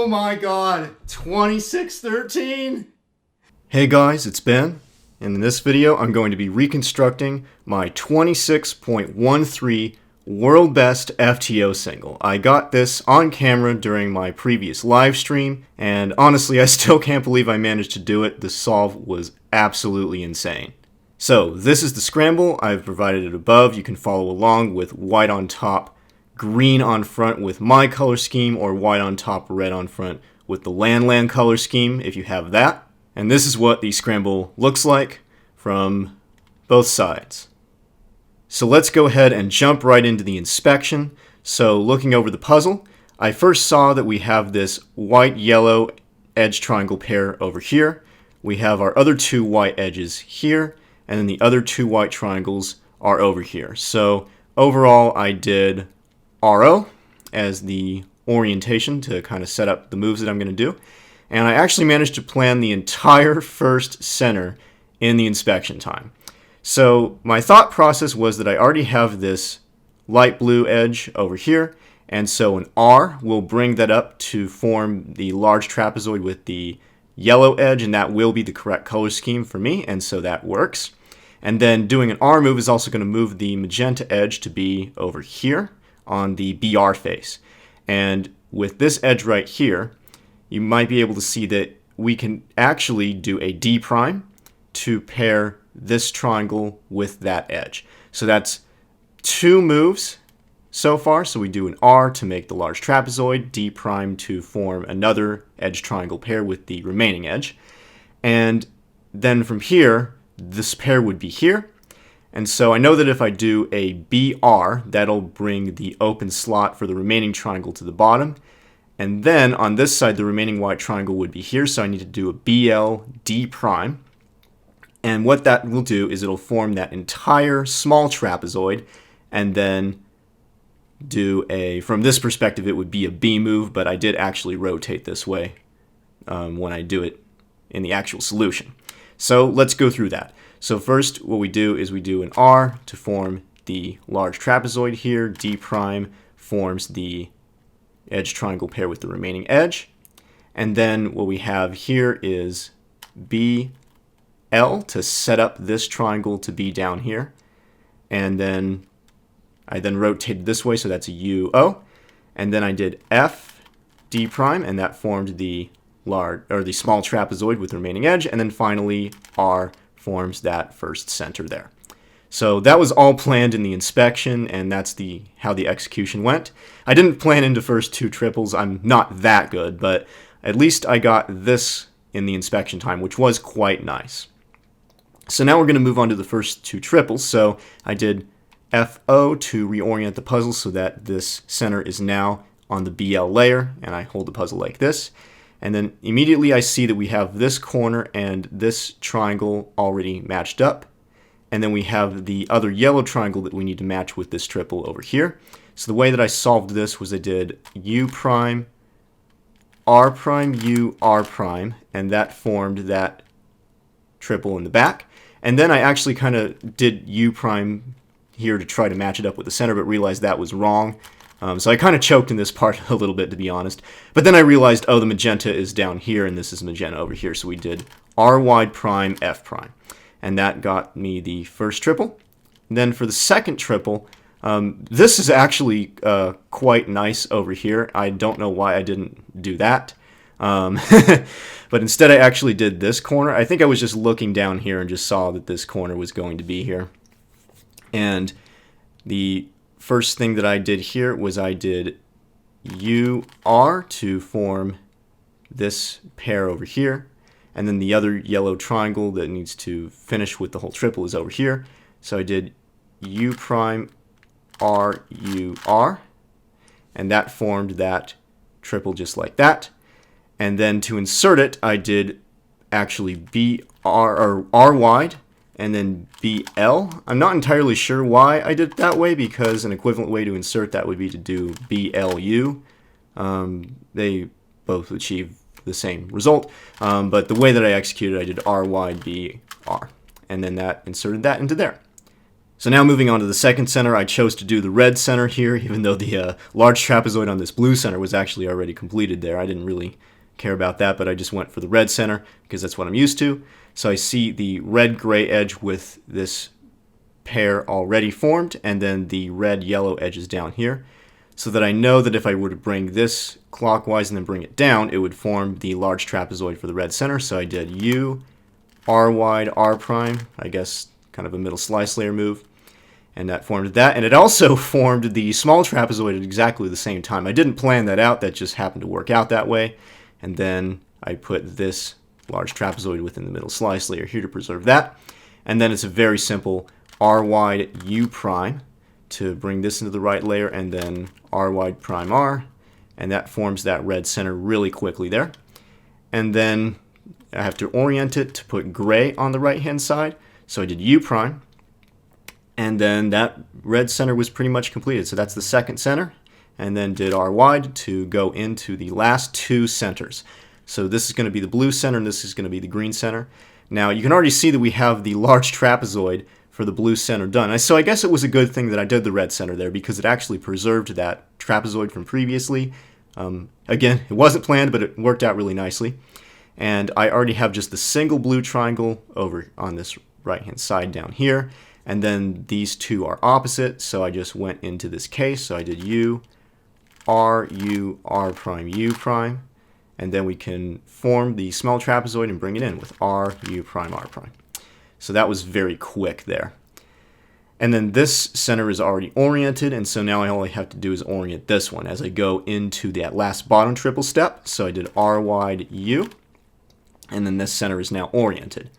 Oh my god, 2613? Hey guys, it's Ben, and in this video I'm going to be reconstructing my 26.13 World Best FTO single. I got this on camera during my previous live stream, and honestly I still can't believe I managed to do it. The solve was absolutely insane. So this is the scramble. I've provided it above. You can follow along with white on top, green on front with my color scheme, or white on top, red on front with the Land color scheme if you have that. And this is what the scramble looks like from both sides. So let's go ahead and jump right into the inspection. So looking over the puzzle, I first saw that we have this white-yellow edge triangle pair over here. We have our other two white edges here, and then the other two white triangles are over here. So overall I did RO as the orientation to kind of set up the moves that I'm going to do. And I actually managed to plan the entire first center in the inspection time. So my thought process was that I already have this light blue edge over here, and so an R will bring that up to form the large trapezoid with the yellow edge, and that will be the correct color scheme for me, and so that works. And then doing an R move is also going to move the magenta edge to be over here on the BR face. And with this edge right here, you might be able to see that we can actually do a D prime to pair this triangle with that edge. So that's two moves so far. So we do an R to make the large trapezoid, D prime to form another edge triangle pair with the remaining edge. And then from here, this pair would be here. And so I know that if I do a BR, that'll bring the open slot for the remaining triangle to the bottom. And then on this side, the remaining white triangle would be here, so I need to do a BL D prime. And what that will do is it'll form that entire small trapezoid, and then do a, from this perspective, it would be a B move, but I did actually rotate this way when I do it in the actual solution. So let's go through that. So first, what we do is we do an R to form the large trapezoid here. D prime forms the edge triangle pair with the remaining edge. And then what we have here is BL to set up this triangle to be down here. And then I then rotated this way, so that's a UO. And then I did F D prime, and that formed the large or the small trapezoid with the remaining edge. And then finally R forms that first center there. So that was all planned in the inspection, and that's how the execution went. I didn't plan into first two triples. I'm not that good, but at least I got this in the inspection time, which was quite nice. So now we're going to move on to the first two triples. So I did FO to reorient the puzzle so that this center is now on the BL layer, and I hold the puzzle like this. And then immediately I see that we have this corner and this triangle already matched up. And then we have the other yellow triangle that we need to match with this triple over here. So the way that I solved this was I did U prime, R prime, U, R prime, and that formed that triple in the back. And then I actually kind of did U prime here to try to match it up with the center, but realized that was wrong. So I kind of choked in this part a little bit, to be honest. But then I realized, oh, the magenta is down here, and this is magenta over here. So we did R wide prime, F prime. And that got me the first triple. And then for the second triple, this is actually quite nice over here. I don't know why I didn't do that. But instead I actually did this corner. I think I was just looking down here and just saw that this corner was going to be here. And the first thing that I did here was I did UR to form this pair over here. And then the other yellow triangle that needs to finish with the whole triple is over here. So I did U prime R U R, and that formed that triple just like that. And then to insert it, I did actually BR or R wide and then BL. I'm not entirely sure why I did it that way, because an equivalent way to insert that would be to do BLU. They both achieve the same result, but the way that I executed, I did R wide BR, and then that inserted that into there. So now moving on to the second center, I chose to do the red center here, even though the large trapezoid on this blue center was actually already completed there. I didn't really care about that, but I just went for the red center because that's what I'm used to. So I see the red-gray edge with this pair already formed, and then the red-yellow edges down here, so that I know that if I were to bring this clockwise and then bring it down, it would form the large trapezoid for the red center. So I did U, R wide, R prime, I guess kind of a middle slice layer move, and that formed that. And it also formed the small trapezoid at exactly the same time. I didn't plan that out, that just happened to work out that way. And then I put this large trapezoid within the middle slice layer here to preserve that. And then it's a very simple R wide U prime to bring this into the right layer, and then R wide prime R, and that forms that red center really quickly there. And then I have to orient it to put gray on the right hand side, so I did U prime, and then that red center was pretty much completed. So that's the second center, and then did R wide to go into the last two centers. So this is going to be the blue center, and this is going to be the green center. Now you can already see that we have the large trapezoid for the blue center done. So I guess it was a good thing that I did the red center there, because it actually preserved that trapezoid from previously. Again, it wasn't planned, but it worked out really nicely. And I already have just the single blue triangle over on this right hand side down here, and then these two are opposite, so I just went into this case. So I did U, R prime, U prime, and then we can form the small trapezoid and bring it in with R, U prime, R prime. So that was very quick there. And then this center is already oriented, and so now all I have to do is orient this one as I go into that last bottom triple step. So I did R wide U, and then this center is now oriented.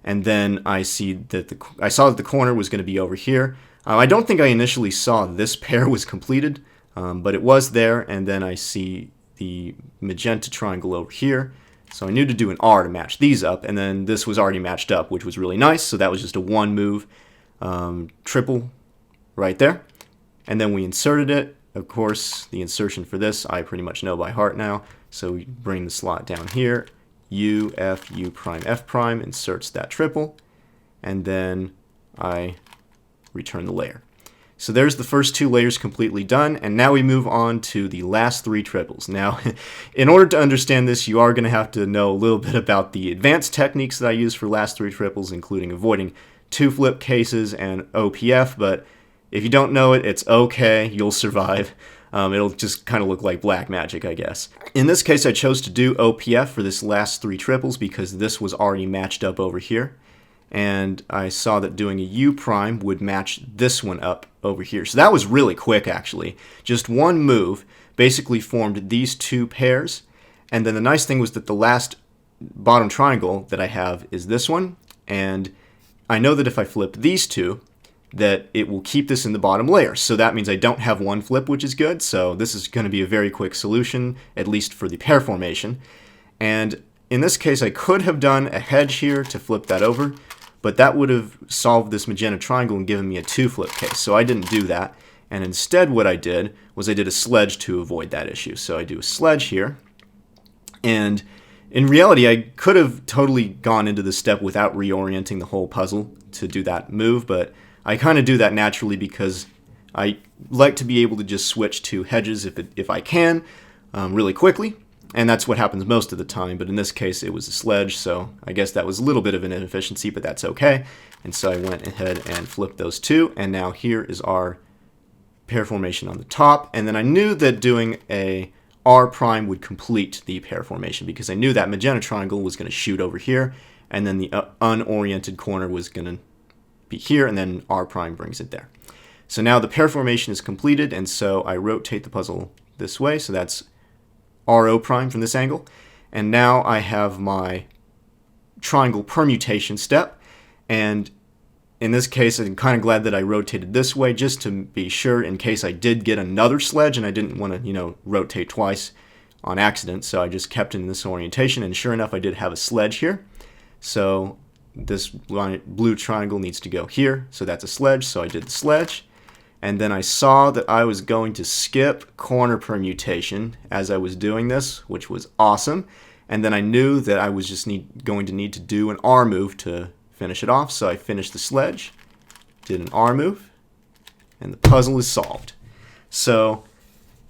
And then I see that I saw that the corner was going to be over here. I don't think I initially saw this pair was completed, but it was there. And then I see the magenta triangle over here. So I knew to do an R to match these up, and then this was already matched up, which was really nice. So that was just a one move triple right there. And then we inserted it. Of course, the insertion for this I pretty much know by heart now. So we bring the slot down here. U, F, U prime, F prime, inserts that triple, and then I return the layer. So there's the first two layers completely done, and now we move on to the last three triples. Now, in order to understand this, you are going to have to know a little bit about the advanced techniques that I use for last three triples, including avoiding two flip cases and OPF, but if you don't know it, it's okay, you'll survive. It'll just kind of look like black magic, I guess. In this case, I chose to do OPF for this last three triples because this was already matched up over here. And I saw that doing a U prime would match this one up over here. So that was really quick, actually. Just one move basically formed these two pairs. And then the nice thing was that the last bottom triangle that I have is this one. And I know that if I flip these two, that it will keep this in the bottom layer. So that means I don't have one flip, which is good. So this is going to be a very quick solution, at least for the pair formation. And in this case, I could have done a hedge here to flip that over, but that would have solved this magenta triangle and given me a two flip case. So I didn't do that. And instead what I did was I did a sledge to avoid that issue. So I do a sledge here. And in reality, I could have totally gone into this step without reorienting the whole puzzle to do that move, but I kind of do that naturally because I like to be able to just switch to hedges if I can really quickly, and that's what happens most of the time. But in this case, it was a sledge, so I guess that was a little bit of an inefficiency, but that's okay. And so I went ahead and flipped those two, and now here is our pair formation on the top. And then I knew that doing a R prime would complete the pair formation because I knew that magenta triangle was going to shoot over here, and then the unoriented corner was going to be here, and then R prime brings it there. So now the pair formation is completed, and so I rotate the puzzle this way, so that's RO prime from this angle. And now I have my triangle permutation step, and in this case I'm kind of glad that I rotated this way just to be sure in case I did get another sledge and I didn't want to, rotate twice on accident. So I just kept in this orientation, and sure enough I did have a sledge here. So this blue triangle needs to go here, so that's a sledge, so I did the sledge. And then I saw that I was going to skip corner permutation as I was doing this, which was awesome. And then I knew that I was just going to need to do an R move to finish it off, so I finished the sledge, did an R move, and the puzzle is solved. So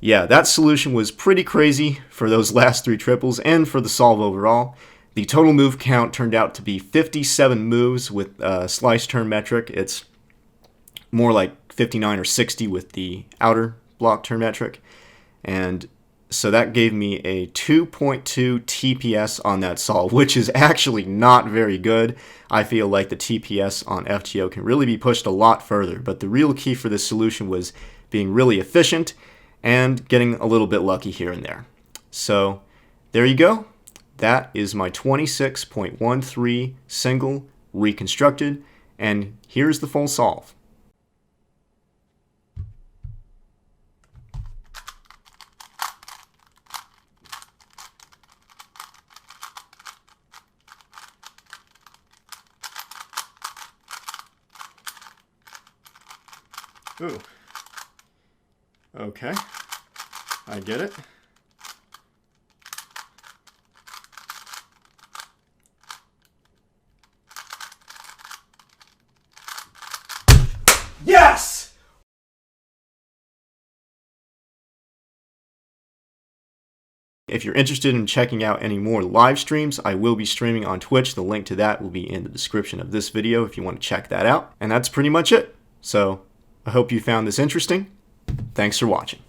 yeah, that solution was pretty crazy for those last 3 triples and for the solve overall. The total move count turned out to be 57 moves with slice turn metric. It's more like 59 or 60 with the outer block turn metric. And so that gave me a 2.2 TPS on that solve, which is actually not very good. I feel like the TPS on FTO can really be pushed a lot further, but the real key for this solution was being really efficient and getting a little bit lucky here and there. So there you go. That is my 26.13 single reconstructed, and here's the full solve. Ooh. Okay. I get it. Yes! If you're interested in checking out any more live streams, I will be streaming on Twitch. The link to that will be in the description of this video if you want to check that out. And that's pretty much it. So I hope you found this interesting. Thanks for watching.